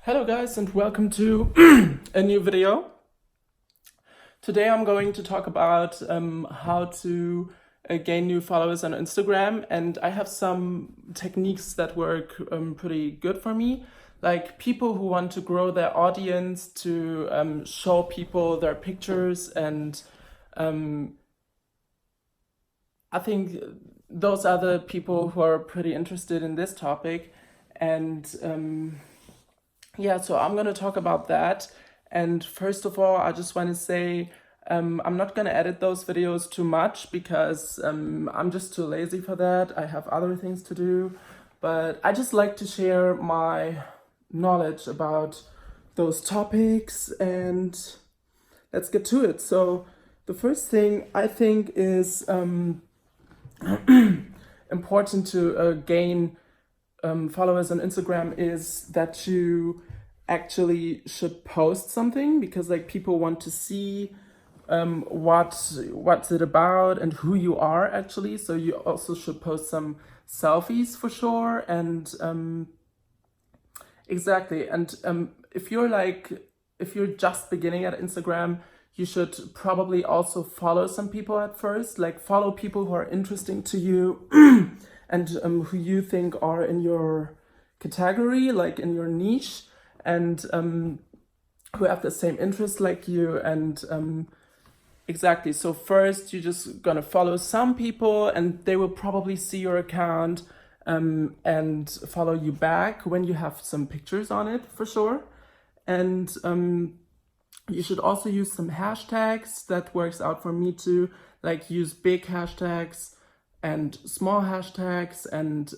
Hello guys and welcome to a new video. Today I'm going to talk about how to gain new followers on Instagram, and I have some techniques that work pretty good for me. Like people who want to grow their audience, to show people their pictures, and I think those are the people who are pretty interested in this topic. And yeah, so I'm gonna talk about that. And first of all, I just want to say I'm not gonna edit those videos too much because I'm just too lazy for that. I have other things to do, but I just like to share my knowledge about those topics, and let's get to it. So the first thing I think is important to gain followers on Instagram is that you actually should post something, because like people want to see what's it about and who you are actually. So you also should post some selfies for sure. And exactly. And if you're just beginning at Instagram, you should probably also follow some people at first. Like follow people who are interesting to you and who you think are in your category, like in your niche, and who have the same interests like you. And exactly. So first, you're just gonna follow some people, and they will probably see your account and follow you back when you have some pictures on it for sure. And you should also use some hashtags. That works out for me too. Like use big hashtags and small hashtags, and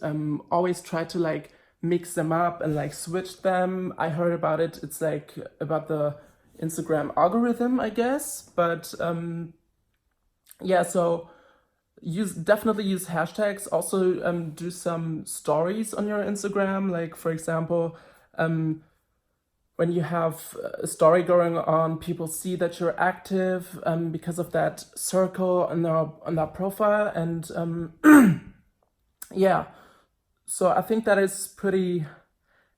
always try to like mix them up and like switch them. I heard about it. It's like about the Instagram algorithm, I guess. But yeah, so definitely use hashtags. Also do some stories on your Instagram. Like for example, when you have a story going on, people see that you're active because of that circle on their profile. And yeah, so I think that is pretty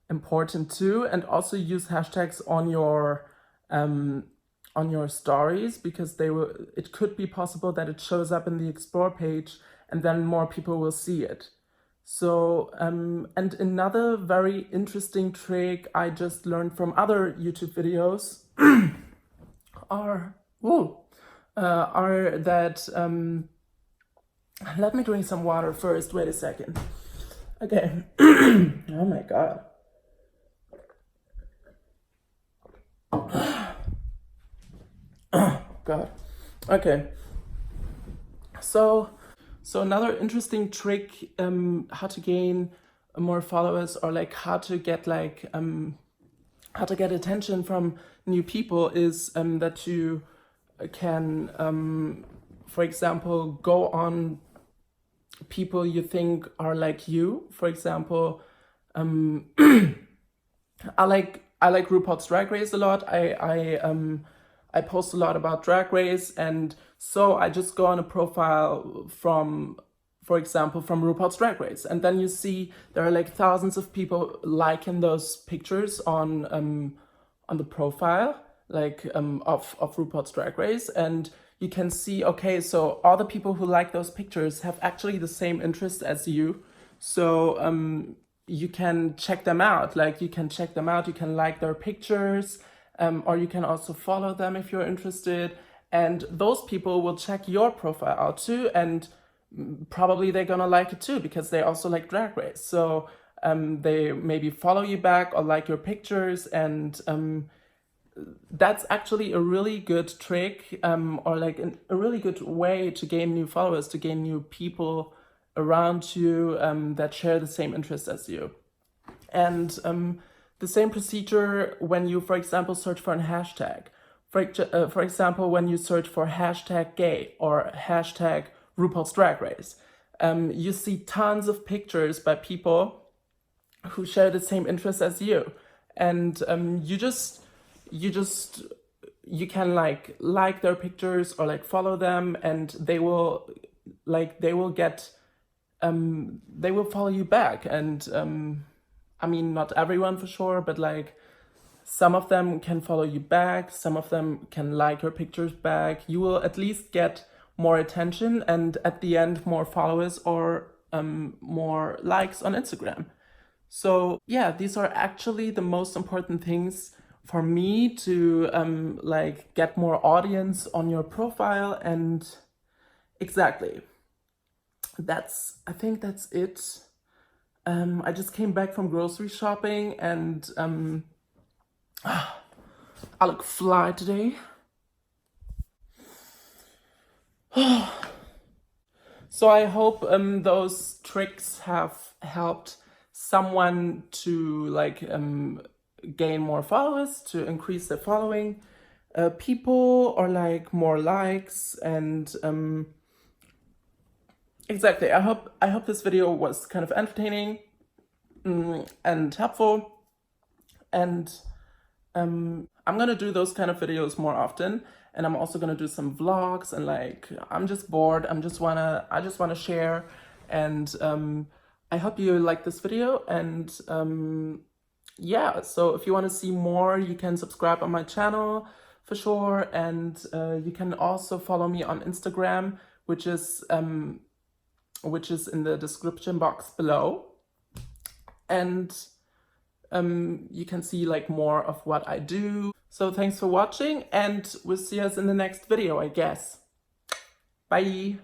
important too. And also use hashtags on your stories, because it could be possible that it shows up in the explore page and then more people will see it. So and another very interesting trick I just learned from other YouTube videos are that let me drink some water first. Wait a second. Okay. Oh my god. God. Okay. So another interesting trick, how to gain more followers, or like how to get attention from new people, is that you can, for example, go on people you think are like you. For example, I like RuPaul's Drag Race a lot. I post a lot about Drag Race, and so I just go on a profile from, for example, from RuPaul's Drag Race, and then you see there are like thousands of people liking those pictures on the profile, like of RuPaul's Drag Race, and you can see, okay, so all the people who like those pictures have actually the same interest as you. So you can check them out. Like you can check them out, you can like their pictures, or you can also follow them if you're interested. And those people will check your profile out too, and probably they're gonna like it too, because they also like Drag Race. So they maybe follow you back or like your pictures, and that's actually a really good trick, or like a really good way to gain new followers, to gain new people around you that share the same interests as you. And the same procedure when you, for example, search for a hashtag. For example, when you search for hashtag gay or hashtag RuPaul's Drag Race, you see tons of pictures by people who share the same interests as you. And you can like their pictures or like follow them, and they will follow you back. And I mean, not everyone for sure, but like Some of them can follow you back, some of them can like your pictures back. You will at least get more attention and at the end more followers or more likes on Instagram. So yeah, these are actually the most important things for me to like get more audience on your profile. And exactly, I think that's it. I just came back from grocery shopping and I look fly today. So I hope those tricks have helped someone to like gain more followers, to increase their following people, or like more likes. And exactly, I hope this video was kind of entertaining and helpful. And I'm gonna do those kind of videos more often, and I'm also gonna do some vlogs. And like, I'm just bored. I just wanna share. And I hope you like this video. And yeah, so if you want to see more, you can subscribe on my channel for sure. And you can also follow me on Instagram, which is in the description box below. And you can see like more of what I do. So thanks for watching, and we'll see us in the next video, I guess. Bye.